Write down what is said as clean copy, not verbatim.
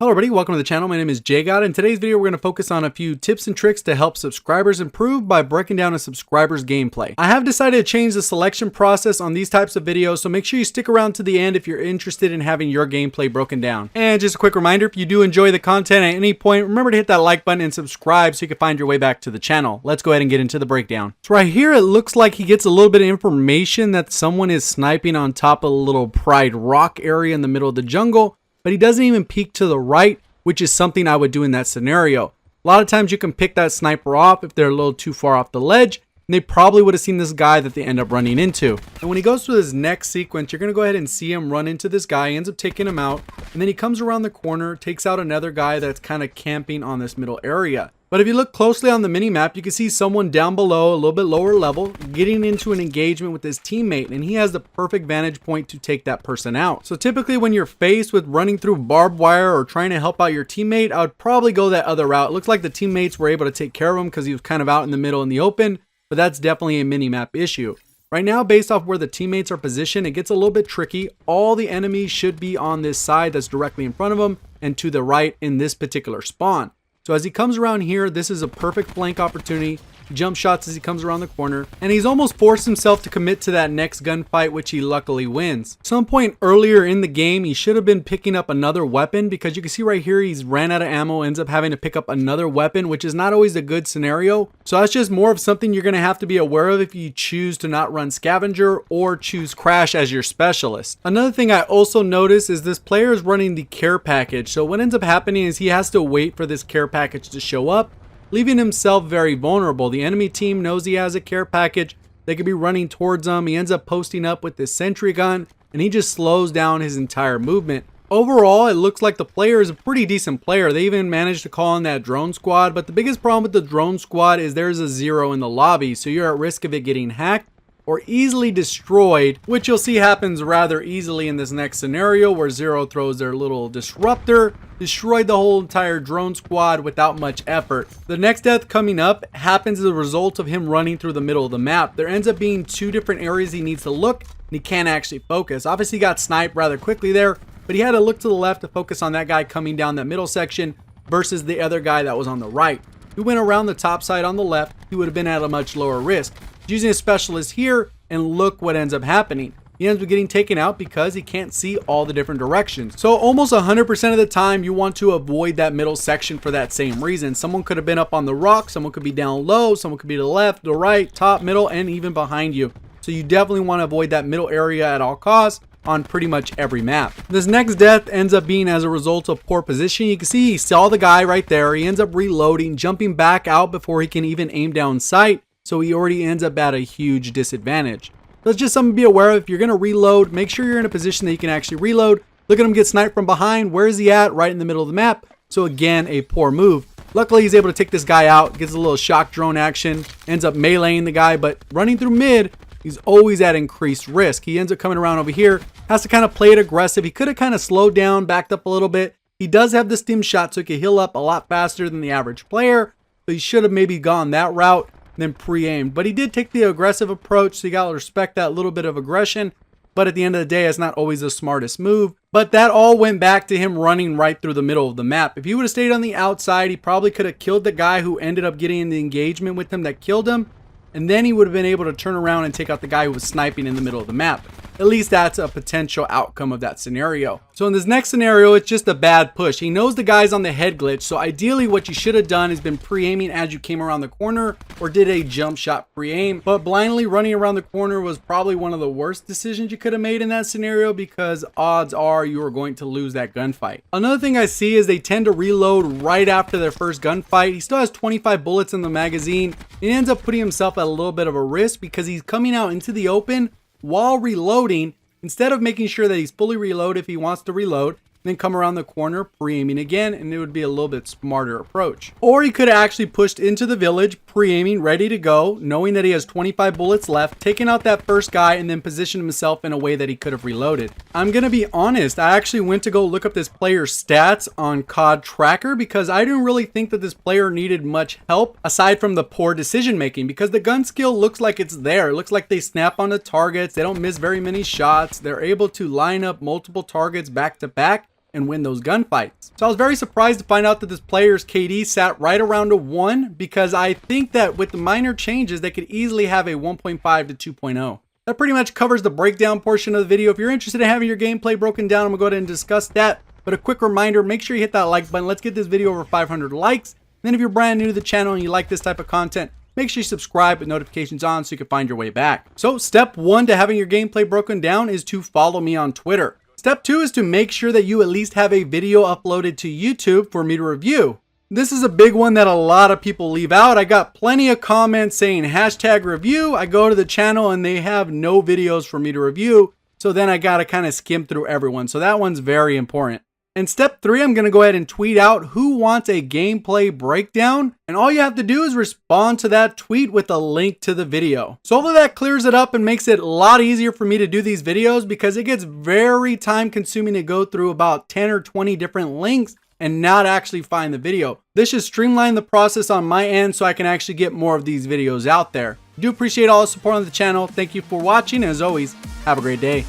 Hello everybody, welcome to the channel. My name is JGOD. In today's video, we're going to focus on a few tips and tricks to help subscribers improve by breaking down a subscriber's gameplay. I have decided to change the selection process on these types of videos, so make sure you stick around to the end if you're interested in having your gameplay broken down. And just a quick reminder, if you do enjoy the content at any point, remember to hit that like button and subscribe so you can find your way back to the channel. Let's go ahead and get into the breakdown. So right here, it looks like he gets a little bit of information that someone is sniping on top of a little Pride Rock area in the middle of the jungle, but he doesn't even peek to the right, which is something I would do in that scenario. A lot of times you can pick that sniper off if they're a little too far off the ledge, and they probably would have seen this guy that they end up running into. And when he goes through this next sequence, you're going to go ahead and see him run into this guy. He ends up taking him out, and then he comes around the corner, takes out another guy that's kind of camping on this middle area. But if you look closely on the mini-map, you can see someone down below, a little bit lower level, getting into an engagement with his teammate, and he has the perfect vantage point to take that person out. So typically when you're faced with running through barbed wire or trying to help out your teammate, I would probably go that other route. It looks like the teammates were able to take care of him because he was kind of out in the middle in the open, but that's definitely a mini-map issue. Right now, based off where the teammates are positioned, it gets a little bit tricky. All the enemies should be on this side that's directly in front of him and to the right in this particular spawn. So as he comes around here, this is a perfect flank opportunity. He jump shots as he comes around the corner, and he's almost forced himself to commit to that next gunfight, which he luckily wins. Some point earlier in the game, he should have been picking up another weapon, because you can see right here, he's ran out of ammo, ends up having to pick up another weapon, which is not always a good scenario. So that's just more of something you're going to have to be aware of if you choose to not run Scavenger or choose Crash as your specialist. Another thing I also noticed is this player is running the care package. So what ends up happening is he has to wait for this care package to show up, leaving himself very vulnerable. The enemy team knows he has a care package. They could be running towards him. He ends up posting up with this sentry gun, and he just slows down his entire movement. Overall, it looks like the player is a pretty decent player. They even managed to call in that drone squad, but the biggest problem with the drone squad is there's a 0 in the lobby, so you're at risk of it getting hacked or easily destroyed, which you'll see happens rather easily in this next scenario where 0 throws their little disruptor, destroyed the whole entire drone squad without much effort. The next death coming up happens as a result of him running through the middle of the map. There ends up being 2 different areas he needs to look, and he can't actually focus. Obviously he got sniped rather quickly there, but he had to look to the left to focus on that guy coming down that middle section versus the other guy that was on the right. If he went around the top side on the left, he would have been at a much lower risk. Using a specialist here, and look what ends up happening. He ends up getting taken out because he can't see all the different directions. So almost 100% of the time you want to avoid that middle section for that same reason. Someone could have been up on the rock, someone could be down low, someone could be to the left, the right, top, middle, and even behind you. So you definitely want to avoid that middle area at all costs on pretty much every map. This next death ends up being as a result of poor position. You can see he saw the guy right there. He ends up reloading, jumping back out before he can even aim down sight. So he already ends up at a huge disadvantage. That's just something to be aware of. If you're going to reload, make sure you're in a position that you can actually reload. Look at him get sniped from behind. Where is he at? Right in the middle of the map. So again, a poor move. Luckily, he's able to take this guy out, gets a little shock drone action, ends up meleeing the guy, but running through mid, he's always at increased risk. He ends up coming around over here, has to kind of play it aggressive. He could have kind of slowed down, backed up a little bit. He does have the stim shot, so he can heal up a lot faster than the average player, but he should have maybe gone that route, then pre-aimed. But he did take the aggressive approach, so you gotta respect that little bit of aggression. But at the end of the day, it's not always the smartest move. But that all went back to him running right through the middle of the map. If he would have stayed on the outside, he probably could have killed the guy who ended up getting in the engagement with him that killed him. And then he would have been able to turn around and take out the guy who was sniping in the middle of the map. At least that's a potential outcome of that scenario. So in this next scenario, it's just a bad push. He knows the guy's on the head glitch, so ideally what you should have done is been pre-aiming as you came around the corner or did a jump shot pre-aim. But blindly running around the corner was probably one of the worst decisions you could have made in that scenario because odds are you are going to lose that gunfight. Another thing I see is they tend to reload right after their first gunfight. He still has 25 bullets in the magazine. He ends up putting himself at a little bit of a risk because he's coming out into the open while reloading, instead of making sure that he's fully reloaded if he wants to reload, then come around the corner, pre-aiming again, and it would be a little bit smarter approach. Or he could have actually pushed into the village, pre-aiming, ready to go, knowing that he has 25 bullets left, taking out that first guy, and then positioned himself in a way that he could have reloaded. I'm gonna be honest, I actually went to go look up this player's stats on CoD Tracker because I didn't really think that this player needed much help aside from the poor decision making, because the gun skill looks like it's there. It looks like they snap on the targets, they don't miss very many shots, they're able to line up multiple targets back to back. and win those gunfights. So I was very surprised to find out that this player's KD sat right around a 1, because I think that with the minor changes, they could easily have a 1.5 to 2.0. That pretty much covers the breakdown portion of the video. If you're interested in having your gameplay broken down, I'm gonna go ahead and discuss that. But a quick reminder, make sure you hit that like button. Let's get this video over 500 likes. And then if you're brand new to the channel and you like this type of content, make sure you subscribe with notifications on so you can find your way back. So step 1 to having your gameplay broken down is to follow me on Twitter. Step 2 is to make sure that you at least have a video uploaded to YouTube for me to review. This is a big one that a lot of people leave out. I got plenty of comments saying #review. I go to the channel and they have no videos for me to review. So then I gotta kind of skim through everyone. So that one's very important. And step 3, I'm gonna go ahead and tweet out who wants a gameplay breakdown. And all you have to do is respond to that tweet with a link to the video. So hopefully that clears it up and makes it a lot easier for me to do these videos, because it gets very time consuming to go through about 10 or 20 different links and not actually find the video. This should streamline the process on my end so I can actually get more of these videos out there. I do appreciate all the support on the channel. Thank you for watching, and as always, have a great day.